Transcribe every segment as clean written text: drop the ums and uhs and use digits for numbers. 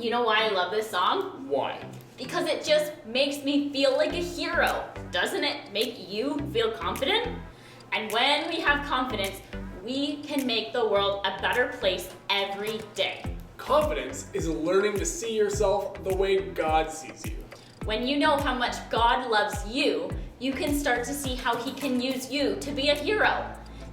You know why I love this song? Why? Because it just makes me feel like a hero. Doesn't it make you feel confident? And when we have confidence, we can make the world a better place every day. Confidence is learning to see yourself the way God sees you. When you know how much God loves you, you can start to see how He can use you to be a hero.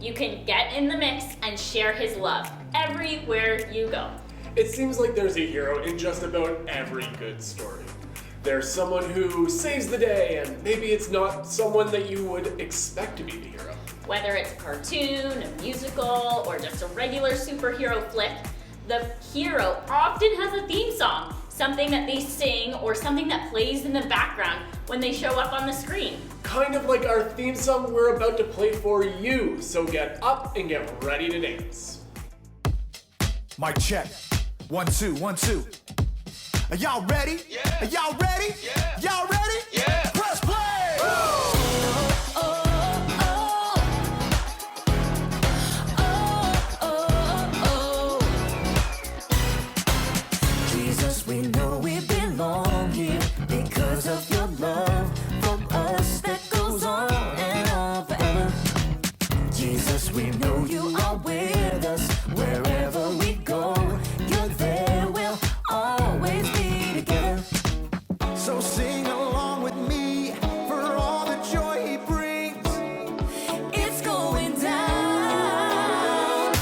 You can get in the mix and share His love everywhere you go. It seems like there's a hero in just about every good story. There's someone who saves the day, and maybe it's not someone that you would expect to be the hero. Whether it's a cartoon, a musical, or just a regular superhero flick, the hero often has a theme song, something that they sing or something that plays in the background when they show up on the screen. Kind of like our theme song we're about to play for you, so get up and get ready to dance. Mic check. 1, 2, 1, 2. Are y'all ready? Yeah. Are y'all ready? Yeah. Y'all ready? Yeah. Press play! Jesus, we know we belong here because of your love for us that goes on and on forever. Jesus, we know you are with us wherever we go. You're there, we'll always be together. So sing along with me for all the joy he brings. It's going down.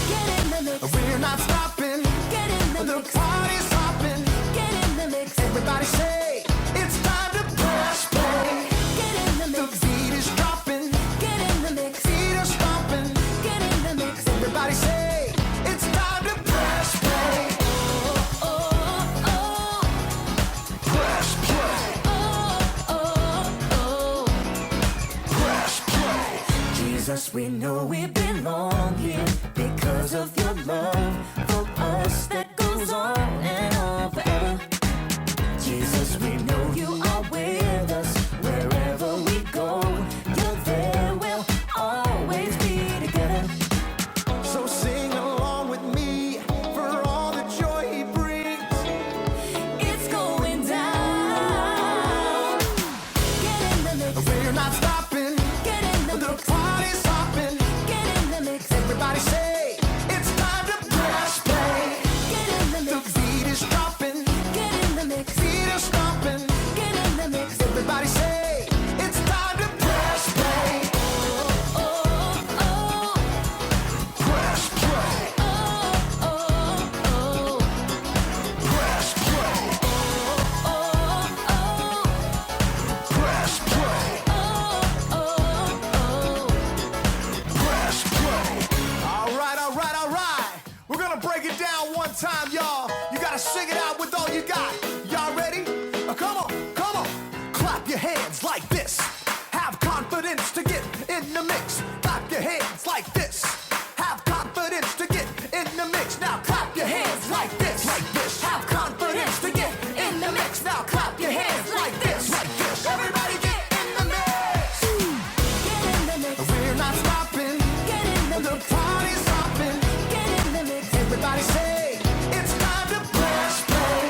Get in the mix. We're not stopping. Get in the mix. The party's hopping. Get in the mix. Everybody say it's time to press play. Get in the mix. The beat is dropping. Get in the mix. Feet are stomping. Get in the mix. Everybody say it's time to press play. Press play. Press play. Jesus, we know we belong here because of your love for us that goes on and on forever. Jesus, we know you are with us wherever we go. You're there, we'll always be together. So sing along with me for all the joy he brings. It's going down. Get in the mix. We're not stopping. Get in the mix. The party's hopping. Get in the mix. Everybody say it's time to press play. Get in the mix. The beat is dropping. Get in the mix. Feet are stomping. Get in the mix. Everybody say it's time to press play. Press play. Press play. Press play. Press play. All right, all right, all right. We're gonna break it down one time, y'all. You gotta sing it out with all you got. Y'all ready? Come on, come on. Clap your hands like this. Have confidence to get in the mix. Clap your hands like this. Have confidence to get in the mix. Now clap your hands like this. Like this. Have confidence to get in the mix. Now clap your hands like this. Like this. Everybody get in the mix. Get in the mix. We're not stopping. Get in the mix. The party's hopping. Get in the mix. Everybody say it's time to press play.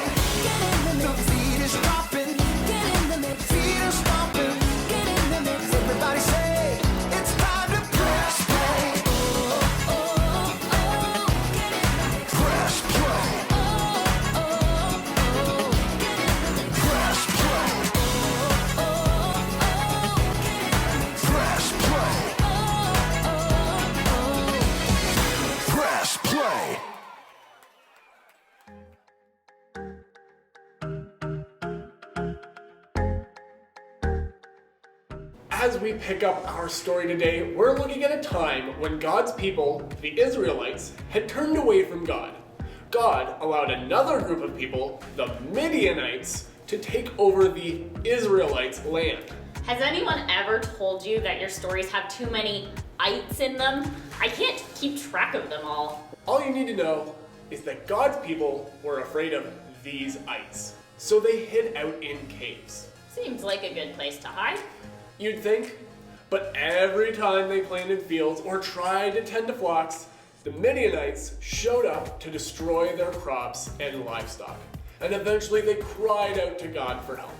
Get in the mix. The beat is dropping. Get in the mix. Feet are stomping. Get in the mix. Everybody say it's time to press play. Press play. Press play. Press play. Press play. As we pick up our story today, we're looking at a time when God's people, the Israelites, had turned away from God. God allowed another group of people, the Midianites, to take over the Israelites' land. Has anyone ever told you that your stories have too many ites in them? I can't keep track of them all. All you need to know is that God's people were afraid of these ites, so they hid out in caves. Seems like a good place to hide. You'd think, but every time they planted fields or tried to tend to flocks, The Midianites showed up to destroy their crops and livestock, and eventually they cried out to God for help.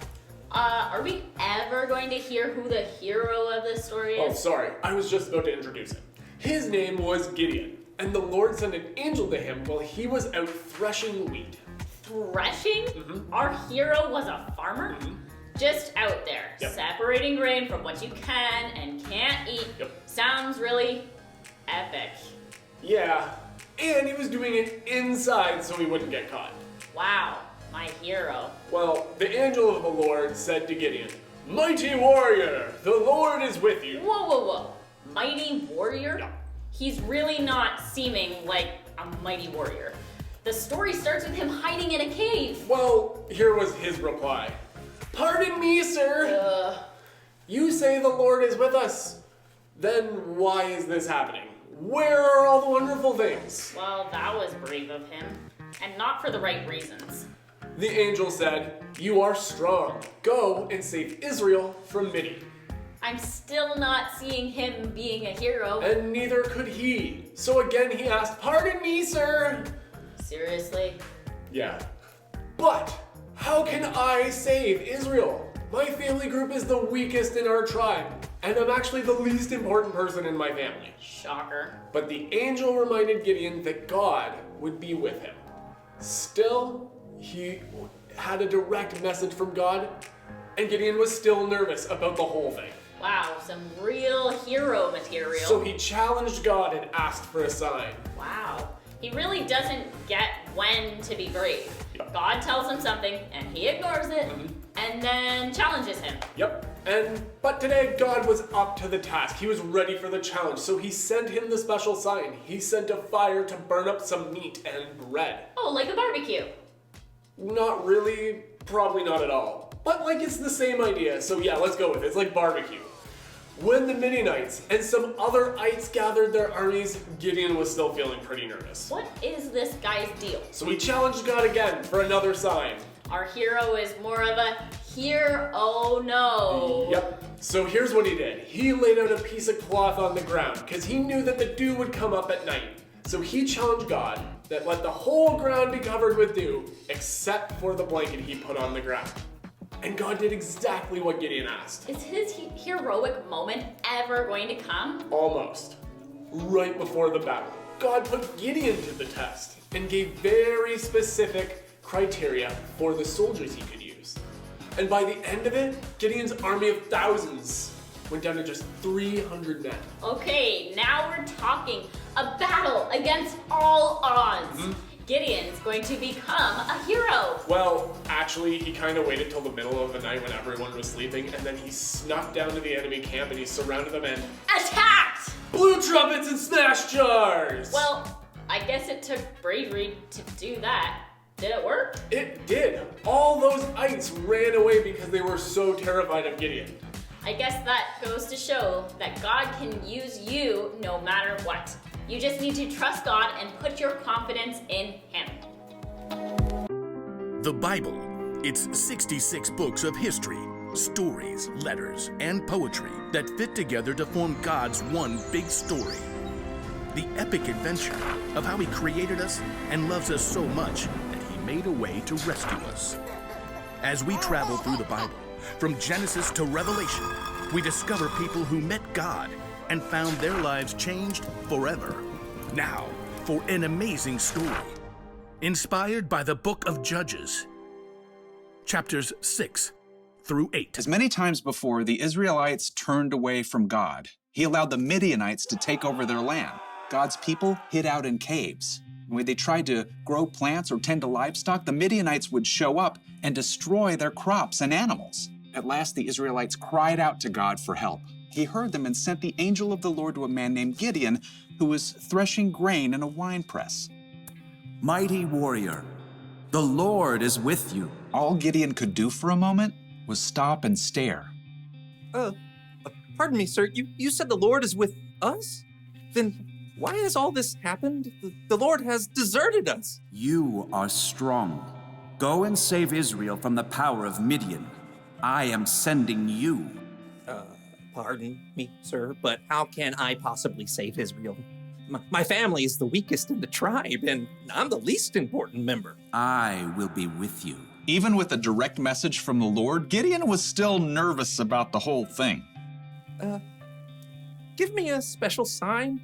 Are we ever going to hear who the hero of this story Oh, is? sorry, I was just about to introduce him. His name was Gideon, and the Lord sent an angel to him while he was out threshing wheat. Threshing? Our hero was a farmer? Just out there, Yep. separating grain from what you can and can't eat. Yep. Sounds really epic. Yeah, and he was doing it inside so he wouldn't get caught. Wow, my hero. Well, the angel of the Lord said to Gideon, "Mighty warrior, the Lord is with you." Whoa, whoa, whoa. Mighty warrior? Yeah. He's really not seeming like a mighty warrior. The story starts with him hiding in a cave. Well, here was his reply. "Pardon me, sir. You say the Lord is with us. Then why is this happening? Where are all the wonderful things?" Well, that was brave of him. And not for the right reasons. The angel said, "You are strong. Go and save Israel from Midian." I'm still not seeing him being a hero. And neither could he. So again he asked, "Pardon me, sir." Seriously? Yeah. But how can I save Israel? My family group is the weakest in our tribe, and I'm actually the least important person in my family. Shocker. But the angel reminded Gideon that God would be with him. Still, he had a direct message from God, and Gideon was still nervous about the whole thing. Wow, some real hero material. So he challenged God and asked for a sign. Wow. He really doesn't get when to be brave. Yep. God tells him something and he ignores it and then challenges him. Yep. But today God was up to the task. He was ready for the challenge. So he sent him the special sign. He sent a fire to burn up some meat and bread. Oh, like a barbecue. Not really, probably not at all. But like it's the same idea. So yeah, let's go with it. It's like barbecue. When the Midianites and some other ites gathered their armies, Gideon was still feeling pretty nervous. What is this guy's deal? So he challenged God again for another sign. Our hero is more of a here, oh no. Yep. So here's what he did. He laid out a piece of cloth on the ground because he knew that the dew would come up at night. So he challenged God that let the whole ground be covered with dew except for the blanket he put on the ground. And God did exactly what Gideon asked. Is his heroic moment ever going to come? Almost. Right before the battle, God put Gideon to the test and gave very specific criteria for the soldiers he could use. And by the end of it, Gideon's army of thousands went down to just 300 men. Okay, now we're talking a battle against all odds. Gideon's going to become a hero. Well, actually, he kind of waited till the middle of the night when everyone was sleeping, and then he snuck down to the enemy camp and he surrounded them and Attacked! blew trumpets and smashed jars! Well, I guess it took bravery to do that. Did it work? It did. All those ites ran away because they were so terrified of Gideon. I guess that goes to show that God can use you no matter what. You just need to trust God and put your confidence in Him. The Bible. It's 66 books of history, stories, letters, and poetry that fit together to form God's one big story. The epic adventure of how He created us and loves us so much that He made a way to rescue us. As we travel through the Bible, from Genesis to Revelation, we discover people who met God and found their lives changed forever. Now, for an amazing story, inspired by the book of Judges, chapters 6 through 8. As many times before, the Israelites turned away from God. He allowed the Midianites to take over their land. God's people hid out in caves. When they tried to grow plants or tend to livestock, the Midianites would show up and destroy their crops and animals. At last, the Israelites cried out to God for help. He heard them and sent the angel of the Lord to a man named Gideon, who was threshing grain in a winepress. Mighty warrior, the Lord is with you. All Gideon could do for a moment was stop and stare. Pardon me, sir. You said the Lord is with us? Then why has all this happened? The Lord has deserted us. You are strong. Go and save Israel from the power of Midian. I am sending you. Pardon me, sir, but how can I possibly save Israel? My family is the weakest in the tribe, and I'm the least important member. I will be with you. Even with a direct message from the Lord, Gideon was still nervous about the whole thing. Give me a special sign.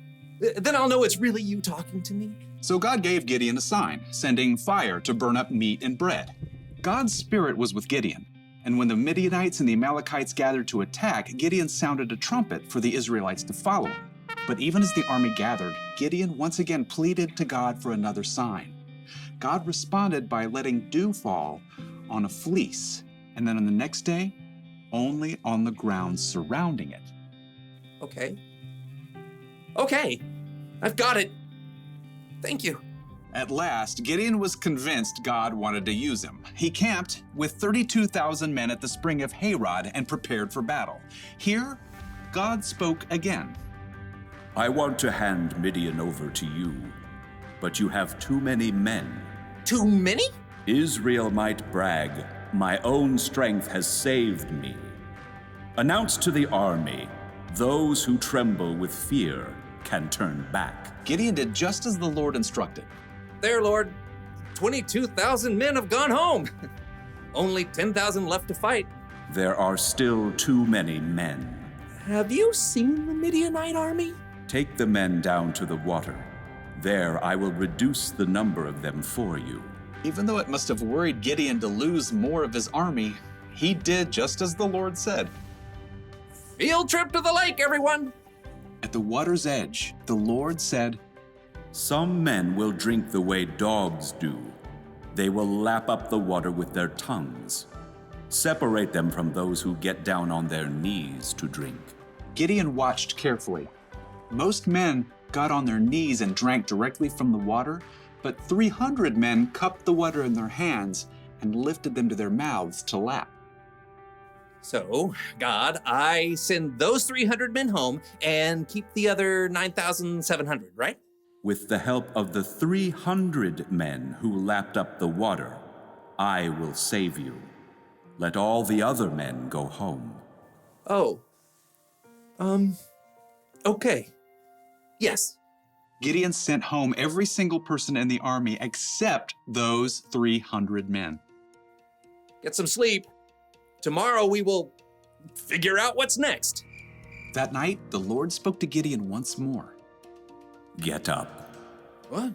Then I'll know it's really you talking to me. So God gave Gideon a sign, sending fire to burn up meat and bread. God's spirit was with Gideon, and when the Midianites and the Amalekites gathered to attack, Gideon sounded a trumpet for the Israelites to follow him. But even as the army gathered, Gideon once again pleaded to God for another sign. God responded by letting dew fall on a fleece, and then on the next day, only on the ground surrounding it. Okay, I've got it. Thank you. At last, Gideon was convinced God wanted to use him. He camped with 32,000 men at the spring of Harod and prepared for battle. Here, God spoke again. I want to hand Midian over to you, but you have too many men. Too many? Israel might brag, my own strength has saved me. Announce to the army, those who tremble with fear can turn back. Gideon did just as the Lord instructed. There, Lord. 22,000 men have gone home. Only 10,000 left to fight. There are still too many men. Have you seen the Midianite army? Take the men down to the water. There I will reduce the number of them for you. Even though it must have worried Gideon to lose more of his army, he did just as the Lord said. Field trip to the lake, everyone! At the water's edge, the Lord said, Some men will drink the way dogs do. They will lap up the water with their tongues. Separate them from those who get down on their knees to drink. Gideon watched carefully. Most men got on their knees and drank directly from the water, but 300 men cupped the water in their hands and lifted them to their mouths to lap. So, God, I send those 300 men home and keep the other 9,700, right? With the help of the 300 men who lapped up the water, I will save you. Let all the other men go home. Okay. Yes. Gideon sent home every single person in the army except those 300 men. Get some sleep. Tomorrow we will figure out what's next. That night, the Lord spoke to Gideon once more. Get up. What?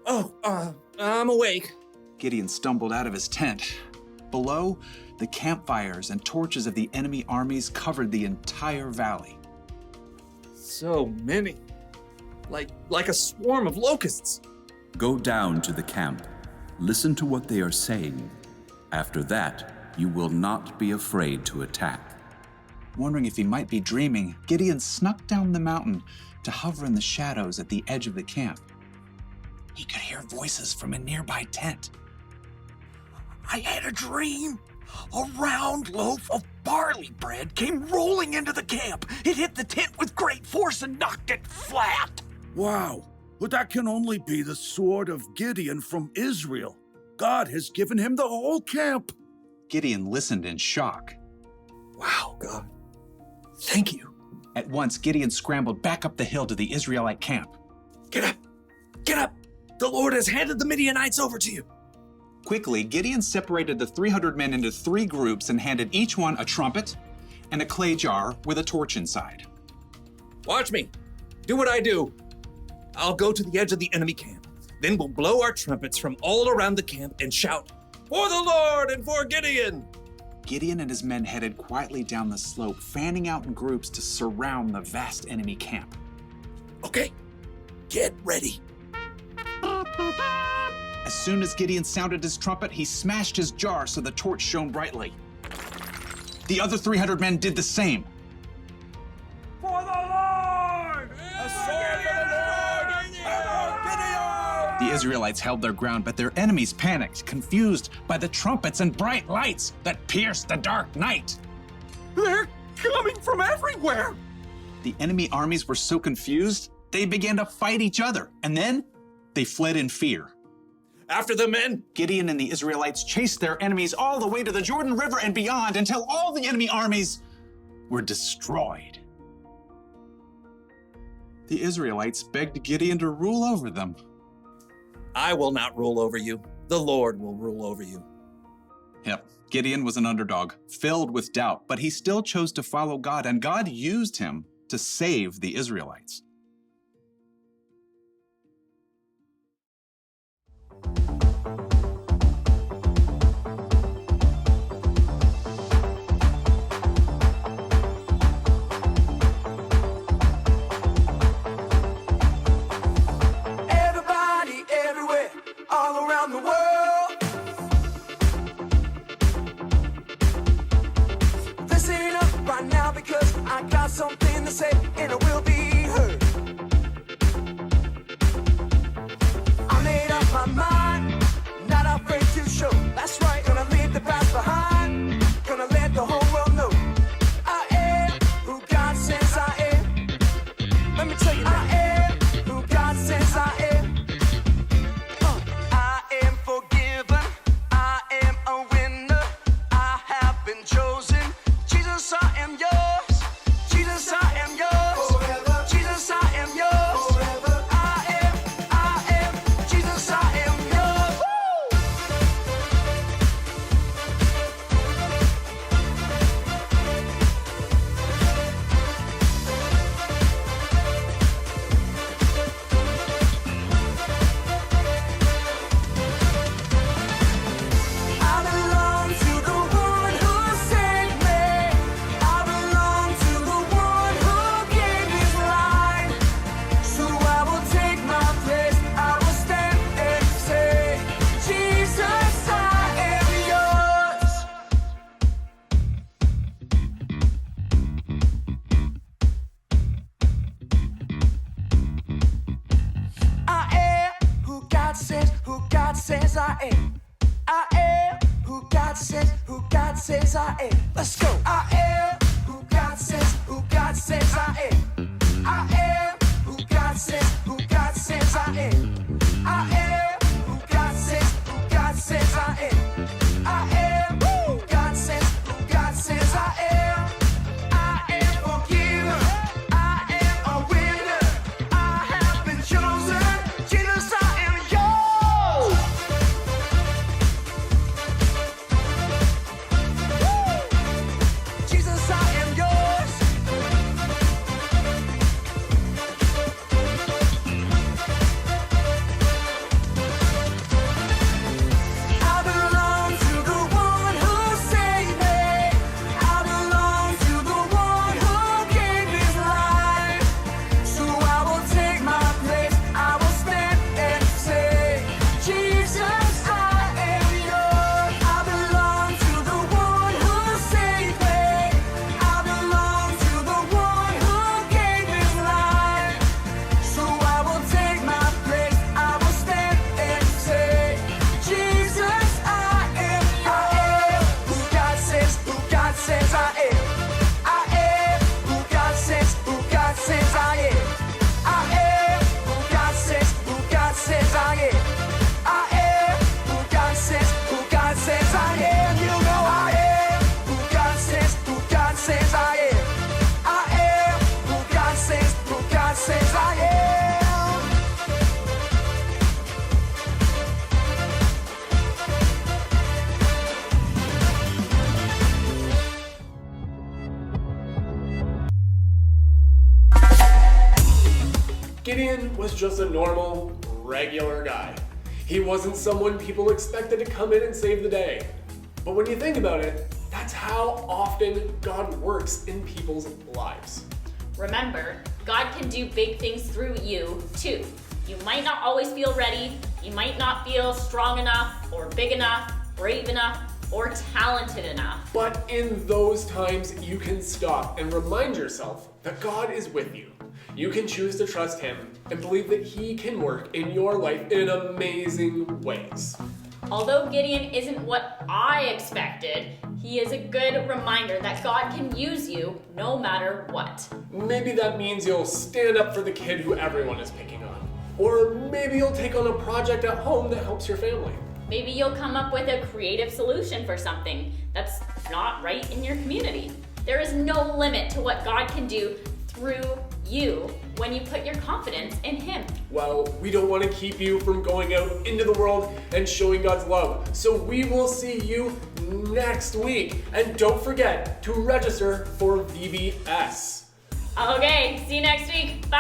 I'm awake. Gideon stumbled out of his tent. Below, the campfires and torches of the enemy armies covered the entire valley. So many. Like a swarm of locusts. Go down to the camp. Listen to what they are saying. After that, you will not be afraid to attack. Wondering if he might be dreaming, Gideon snuck down the mountain to hover in the shadows at the edge of the camp. He could hear voices from a nearby tent. I had a dream. A round loaf of barley bread came rolling into the camp. It hit the tent with great force and knocked it flat. Wow, but that can only be the sword of Gideon from Israel. God has given him the whole camp. Gideon listened in shock. Wow, God. Thank you. At once, Gideon scrambled back up the hill to the Israelite camp. Get up! Get up! The Lord has handed the Midianites over to you. Quickly, Gideon separated the 300 men into 3 groups and handed each one a trumpet and a clay jar with a torch inside. Watch me. Do what I do. I'll go to the edge of the enemy camp. Then we'll blow our trumpets from all around the camp and shout, "For the Lord and for Gideon!" Gideon and his men headed quietly down the slope, fanning out in groups to surround the vast enemy camp. Okay, get ready. As soon as Gideon sounded his trumpet, he smashed his jar so the torch shone brightly. The other 300 men did the same. For the Lord! A sword for the Lord! Gideon! The Israelites held their ground, but their enemies panicked, confused by the trumpets and bright lights that pierced the dark night. They're coming from everywhere! The enemy armies were so confused, they began to fight each other, and then they fled in fear. After the men! Gideon and the Israelites chased their enemies all the way to the Jordan River and beyond until all the enemy armies were destroyed. The Israelites begged Gideon to rule over them. I will not rule over you. The Lord will rule over you. Yep, Gideon was an underdog, filled with doubt, but he still chose to follow God, and God used him to save the Israelites. Everybody, everywhere, all around the world. Listen up right now because I got something to say and it will be heard. I made up my mind, not afraid to show. That's right, gonna leave the past behind. Gonna let the whole world know I am who God says I am. Let me tell you now. I am who God says I am. I am forgiven. I am a winner. I have been chosen. Jesus, I am yours. Jesus, I am yours. Forever. Jesus, I am yours. Forever. I am. Jesus, I am yours. Woo! I belong to the one who saved me. I belong to the one who gave his life. So I will take my place. I will stand and say, Jesus, I am yours. I am who God says I am. I am who God says I am. Let's go. I am who God says I am. I am who God says I am. I am who God says I am. I am who God says I am. I am forgiven. I am a winner. I have been chosen. Jesus, I am yours. Jesus, I am yours. I belong to the one who saved me. I belong to the one who gave his life. So I will take my place. I will stand and say, Jesus, I am yours. I belong to the one who saved me. I belong to the one who gave his life. So I will take my place. I will stand and say, Jesus, I am who God says I am. I am who God says I am. I am who God says I am. I am who God says I am. You know I am who God says I am. I am who God says I am. Gideon was just a normal, regular guy. He wasn't someone people expected to come in and save the day. But when you think about it, that's how often God works in people's lives. Remember, God can do big things through you, too. You might not always feel ready, you might not feel strong enough, or big enough, brave enough, or talented enough. But in those times, you can stop and remind yourself that God is with you. You can choose to trust Him and believe that He can work in your life in amazing ways. Although Gideon isn't what I expected, he is a good reminder that God can use you no matter what. Maybe that means you'll stand up for the kid who everyone is picking on. Or maybe you'll take on a project at home that helps your family. Maybe you'll come up with a creative solution for something that's not right in your community. There is no limit to what God can do through you when you put your confidence in Him. Well, we don't want to keep you from going out into the world and showing God's love. So we will see you next week. And don't forget to register for VBS. Okay, see you next week. Bye.